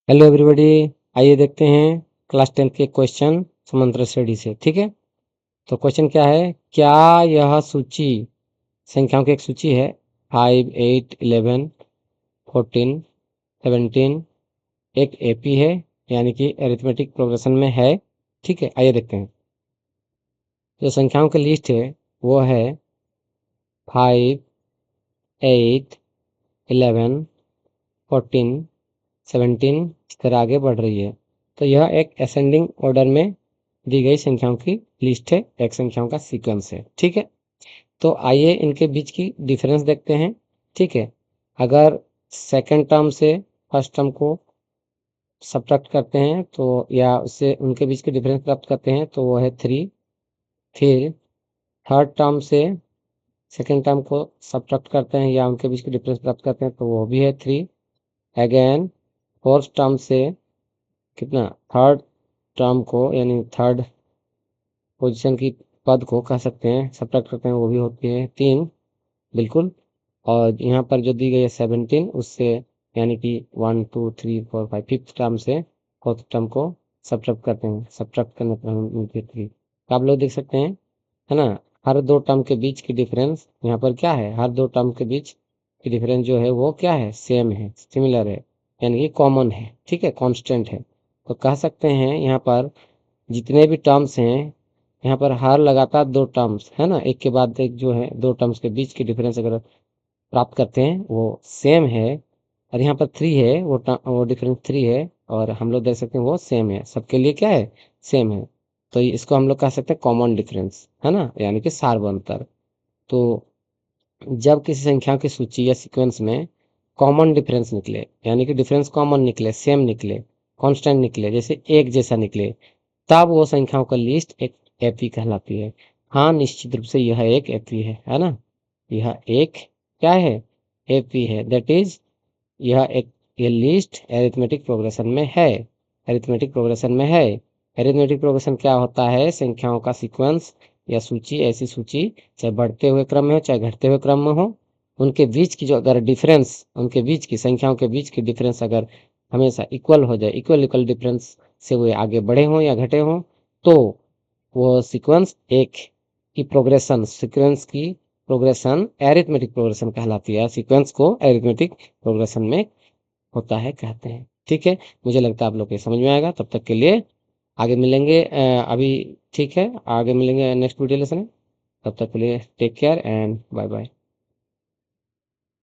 Hello everybody, आइए देखते हैं क्लास 10 के क्वेश्चन समांतर श्रेणी से। ठीक है, तो क्वेश्चन क्या है, क्या यह सूची संख्याओं की एक सूची है 5, 8, 11, 14, 17 एक एपी है, यानी कि अरिथमेटिक प्रोग्रेशन में है। ठीक है, आइए देखते हैं। जो संख्याओं की लिस्ट है वो है 5, 8, 11, 14, 17 इस तरह आगे बढ़ रही है। तो यह एक असेंडिंग ऑर्डर में दी गई संख्याओं की लिस्ट है, एक संख्याओं का सीक्वेंस है। ठीक है, तो आइए इनके बीच की डिफरेंस देखते हैं। ठीक है, अगर सेकंड टर्म से फर्स्ट टर्म को सब्ट्रैक्ट करते हैं तो या उससे उनके बीच की डिफरेंस प्राप्त करते हैं तो वो है 3। फिर थर्ड टर्म से सेकंड टर्म को सब्ट्रैक्ट करते हैं या उनके बीच की डिफरेंस प्राप्त करते हैं तो वो भी है 3। अगेन फोर्थ टर्म से कितना, थर्ड टर्म को यानी थर्ड पोजीशन की पद को कह सकते हैं सब्ट्रैक्ट करते हैं, वो भी होती है 3। बिल्कुल। और यहाँ पर जो दी गई है 17 उससे, यानी कि 1, 2, 3, 4, 5 फिफ्थ टर्म से फोर्थ टर्म को सब्ट्रैक्ट करते हैं, सब्ट्रैक्ट करने पर हमें मिलती है 3। तो आप लोग देख सकते हैं, है ना, हर दो टर्म के बीच की डिफरेंस यहाँ पर क्या है, हर दो टर्म के बीच की डिफरेंस जो है वो क्या है, सेम है, सिमिलर है, यानी कि कॉमन है। ठीक है, कांस्टेंट है। तो कह सकते हैं यहाँ पर जितने भी टर्म्स हैं, यहाँ पर हर लगातार दो टर्म्स है ना, एक के बाद एक जो है दो टर्म्स के बीच की डिफरेंस अगर प्राप्त करते हैं वो सेम है। और यहाँ पर 3 है, वो डिफरेंस 3 है, और हम लोग देख सकते हैं वो सेम है, सबके लिए क्या है, सेम है। तो इसको हम लोग कह सकते हैं कॉमन डिफरेंस, है ना, यानी कि सार्वंतर। तो जब किसी संख्या की सूची या सीक्वेंस में कॉमन डिफरेंस निकले, यानी कि डिफरेंस कॉमन निकले, सेम निकले, कांस्टेंट निकले, जैसे एक जैसा निकले, तब वो संख्याओं का लिस्ट एक एपी कहलाती है। हाँ, निश्चित रूप से यह एक एपी है ना, यह एक क्या है, एपी है। दैट इज यह एक, ये लिस्ट एरिथमेटिक प्रोग्रेशन में है, एरिथमेटिक प्रोग्रेशन में है। एरिथमेटिक प्रोग्रेशन क्या होता है, संख्याओं का सीक्वेंस या सूची, ऐसी सूची चाहे बढ़ते हुए क्रम में हो चाहे घटते हुए क्रम में हो, उनके बीच की जो अगर डिफरेंस, उनके बीच की संख्याओं के बीच की डिफरेंस अगर हमेशा इक्वल हो जाए, इक्वल इक्वल डिफरेंस से वो आगे बढ़े हों या घटे हों, तो वो सीक्वेंस एक की प्रोग्रेशन, सीक्वेंस की प्रोग्रेशन एरिथमेटिक प्रोग्रेशन कहलाती है। सीक्वेंस को एरिथमेटिक प्रोग्रेशन में होता है कहते हैं। ठीक है, मुझे लगता है आप लोग को समझ में आएगा। तब तक के लिए आगे मिलेंगे, अभी ठीक है, आगे मिलेंगे नेक्स्ट वीडियो लेसन में। तब तक के लिए take care and bye bye.